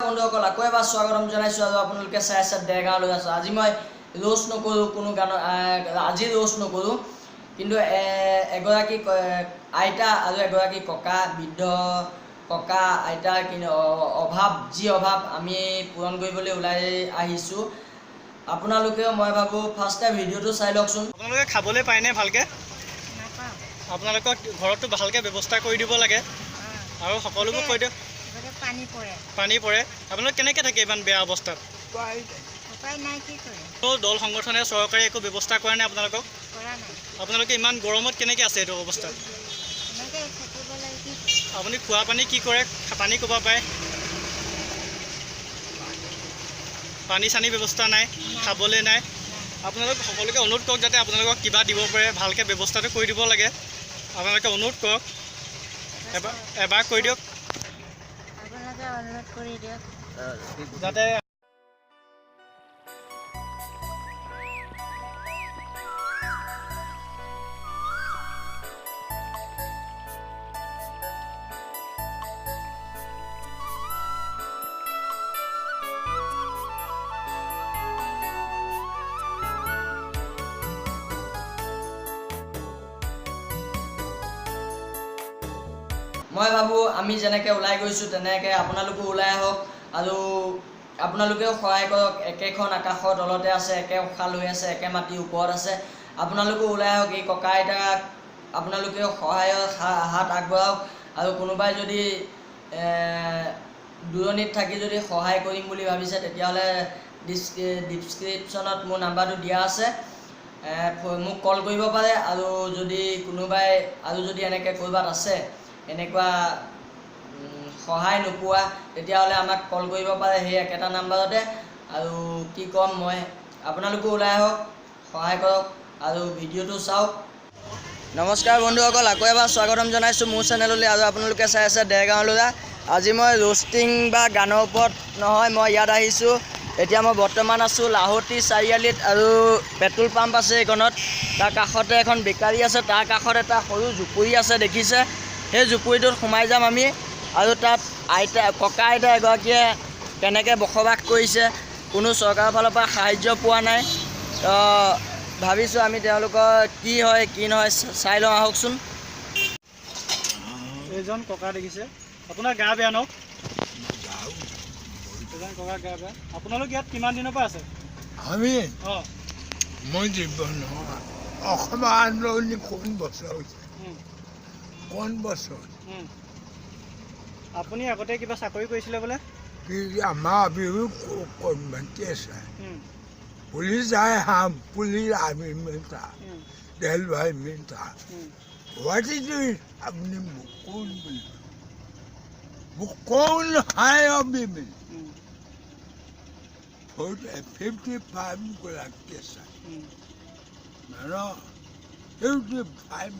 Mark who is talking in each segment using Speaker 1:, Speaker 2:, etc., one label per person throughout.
Speaker 1: বন্ধুসকল আকৌ এবাৰ স্বাগতম জনাইছোঁ আৰু আপোনালোকে চাই আছে দেৰগাঁৱলৈ আছোঁ। আজি মই ৰোষ্ট নকৰোঁ কোনো গানৰ, আজি ৰোষ্ট নকৰোঁ, কিন্তু এগৰাকী আইতা আৰু এগৰাকী ককা, বৃদ্ধ ককা আইতাৰ যি অভাৱ আমি পূৰণ কৰিবলৈ ওলাই আহিছোঁ। আপোনালোকেও মই ভাবোঁ ফাৰ্ষ্টে ভিডিঅ'টো চাই লওকচোন।
Speaker 2: আপোনালোকে খাবলৈ পায়নে ভালকৈ? আপোনালোকক ঘৰতো ভালকৈ ব্যৱস্থা কৰি দিব লাগে আৰু সকলোবোৰ কৈ দিয়ক। পানী পৰে আপোনালোক কেনেকৈ থাকে ইমান বেয়া অৱস্থাত? দল সংগঠনে চৰকাৰে একো ব্যৱস্থা কৰা নাই আপোনালোকক? আপোনালোকে ইমান গৰমত কেনেকৈ আছে এইটো অৱস্থাত? আপুনি খোৱা পানী কি কৰে? পানী ক'ব পায়? পানী চানী ব্যৱস্থা নাই, খাবলৈ নাই। আপোনালোক সকলোকে অনুৰোধ কৰক যাতে আপোনালোকক কিবা দিব পাৰে, ভালকৈ ব্যৱস্থাটো কৰি দিব লাগে। আপোনালোকে অনুৰোধ কৰক, এবাৰ কৈ দিয়ক যাতে
Speaker 1: মই ভাবোঁ আমি যেনেকৈ ওলাই গৈছোঁ তেনেকৈ আপোনালোকো ওলাই আহক আৰু আপোনালোকেও সহায় কৰক। একেখন আকাশৰ তলতে আছে, একে উশাহ লৈ আছে, একে মাটিৰ ওপৰত আছে। আপোনালোকো ওলাই আহক, এই ককা আইতাক আপোনালোকেও সহায়ৰ হাত আগবঢ়াওক। আৰু কোনোবাই যদি দূৰণিত থাকি যদি সহায় কৰিম বুলি ভাবিছে তেতিয়াহ'লে ডিছক্ৰিপশ্যনত মোৰ নাম্বাৰটো দিয়া আছে, মোক কল কৰিব পাৰে। আৰু যদি কোনোবাই যদি এনেকৈ ক'ৰবাত আছে এনেকুৱা সহায় নোপোৱা তেতিয়াহ'লে আমাক কল কৰিব পাৰে সেই একেটা নাম্বাৰতে। আৰু কি ক'ম, মই আপোনালোকো ওলাই আহক, সহায় কৰক আৰু ভিডিঅ'টো চাওক। নমস্কাৰ বন্ধুসকল, আকৌ এবাৰ স্বাগতম জনাইছোঁ মোৰ চেনেললৈ আৰু আপোনালোকে চাই আছে দেৰগাঁৱলৈ। আজি মই ৰোষ্টিং বা গানৰ ওপৰত নহয়, মই ইয়াত আহিছোঁ। এতিয়া মই বৰ্তমান আছোঁ লাহতি চাৰিআলিত আৰু পেট্ৰল পাম্প আছে এইখনত। তাৰ কাষতে এখন বেকাৰী আছে, তাৰ কাষত এটা সৰু জুপুৰি আছে দেখিছে। সেই জুপুৰিটোত সোমাই যাম আমি আৰু তাত ককা আইতা এগৰাকীয়ে কেনেকৈ বসবাস কৰিছে, কোনো চৰকাৰৰ ফালৰ পৰা সাহাৰ্য পোৱা নাই। ভাবিছোঁ আমি তেওঁলোকৰ কি হয় কি নহয় চাই লওঁ আহকচোন।
Speaker 2: এইজন ককা দেখিছে, আপোনাৰ গা বেয়া ন? এজন ককা গা বেয়া। আপোনালোক ইয়াত কিমান দিনৰ পৰা আছে?
Speaker 3: আমি
Speaker 2: অঁ
Speaker 3: মই জীৱন নহয়, অসম আন্দোলন কোন বছৰ হৈছে? কোন বছৰ?
Speaker 2: আপুনি আগতে কিবা চাকৰি কৰিছিলে বোলে?
Speaker 3: কি আমাৰ বিহু মাতি আছে, পুলিচ যায় হাম, পুলিচ আৰ্মি মিলতা, রেলভাই মিলতা। What is it? আপনি কোন কোন হাই অফ ইমেল 55 গোলাপ কেসা না 55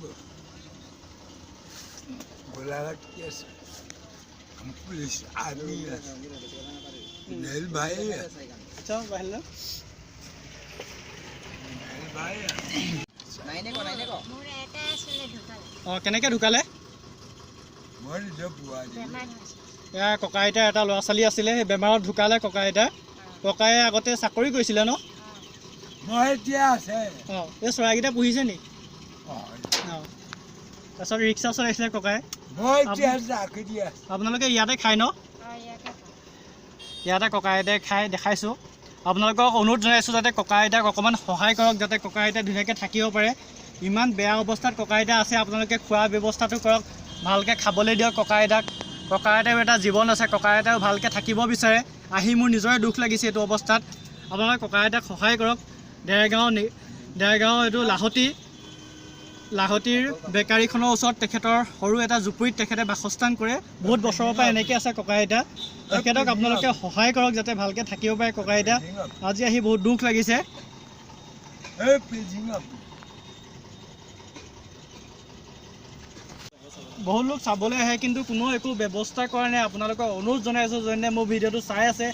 Speaker 3: গোলাঘাট কেসা পুলিশ আর্মি আছে, রেল ভাই আছে,
Speaker 2: কেনেকৈ ঢুকালে? এয়া ককা আইতা এটা ল'ৰা ছোৱালী আছিলে, সেই বেমাৰত ঢুকালে ককা আইতা। ককাই আগতে চাকৰি কৰিছিলে ন?
Speaker 3: মই এতিয়া আছে।
Speaker 2: অঁ, এই চৰাইকেইটা পুহিছে নি? অঁ, তাৰপিছত ৰিক্সা চলাইছিলে ককাই। আপোনালোকে ইয়াতে খায় ন? ইয়াতে ককা আইতাই খাই দেখাইছোঁ। আপোনালোকক অনুৰোধ জনাইছোঁ যাতে ককা আইতাক অকণমান সহায় কৰক, যাতে ককা আইতা ধুনীয়াকৈ থাকিব পাৰে। ইমান বেয়া অৱস্থাত ককা আইতা আছে, আপোনালোকে খোৱা ব্যৱস্থাটো কৰক, ভালকৈ খাবলৈ দিয়ক ককা আইতাক। ককা আইতাও এটা জীৱন আছে, ককা আইতাও ভালকৈ থাকিব বিচাৰে। আহি মোৰ নিজৰে দুখ লাগিছে এইটো অৱস্থাত। আপোনালোকে ককা আইতাক সহায় কৰক। দেৰগাঁও এইটো লাহতিৰ বেকাৰীখনৰ ওচৰত তেখেতৰ সৰু এটা জুপুৰিত তেখেতে বাসস্থান কৰে। বহুত বছৰৰ পৰা এনেকৈ আছে ককা আইতা। তেখেতক আপোনালোকে সহায় কৰক যাতে ভালকৈ থাকিব পাৰে ককা আইতা। আজি আহি বহুত দুখ লাগিছে। বহুত লোক চাবলৈ আহে কিন্তু কোনো একো ব্যৱস্থা কৰা নাই। আপোনালোকক অনুৰোধ জনাইছোঁ, যোনে মোৰ ভিডিঅ'টো চাই আছে,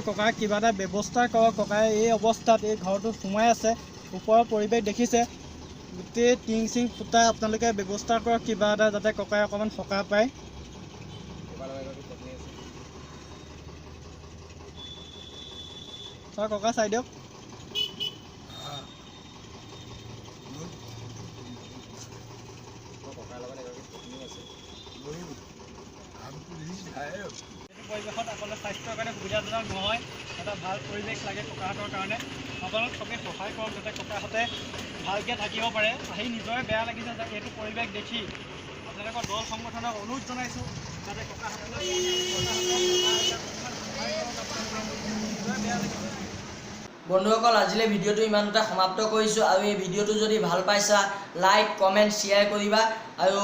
Speaker 2: ককাক কিবা এটা ব্যৱস্থা কৰক। ককাই এই অৱস্থাত এই ঘৰটোত সোমাই আছে, ওপৰৰ পৰিৱেশ দেখিছে, গোটেই টিং চিং ফুটা। আপোনালোকে ব্যৱস্থা কৰক কিবা এটা যাতে ককাই অকণমান সকাহ পায়। চাওক ককা চাই দিয়ক এইটো পৰিৱেশত আপোনাৰ স্বাস্থ্যৰ কাৰণে সুবিধাজনক নহয় এটা ভাল পৰিৱেশ লাগে ককাহঁতৰ কাৰণে আপোনালোক চবেই সহায় কৰক যাতে ককাহঁতে ভালকৈ থাকিব পাৰে আহি নিজৰে বেয়া লাগিছে যে এইটো পৰিৱেশ দেখি আপোনালোকৰ দল সংগঠনক অনুৰোধ জনাইছোঁ যাতে ককাহঁতক বেয়া লাগিছে
Speaker 1: বন্ধুসকল আজিলৈ ভিডিঅ'টো ইমানতে সমাপ্ত কৰিছোঁ আৰু এই ভিডিঅ'টো যদি ভাল পাইছা লাইক কমেণ্ট শ্বেয়াৰ কৰিবা আৰু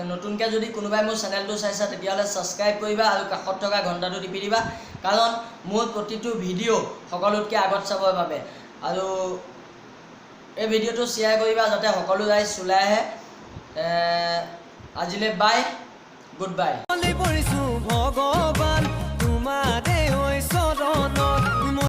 Speaker 1: নতুনকৈ যদি কোনোবাই মোৰ চেনেলটো চাইছা তেতিয়াহ'লে ছাবস্ক্ৰাইব কৰিবা আৰু কাষত থকা ঘণ্টাটো টিপি দিবা কাৰণ মোৰ প্ৰতিটো ভিডিঅ' সকলোতকৈ আগত চাবৰ বাবে আৰু এই ভিডিঅ'টো শ্বেয়াৰ কৰিবা যাতে সকলো ৰাইজ ওলাই আহে আজিলৈ বাই গুড বাই
Speaker 4: ভগৱান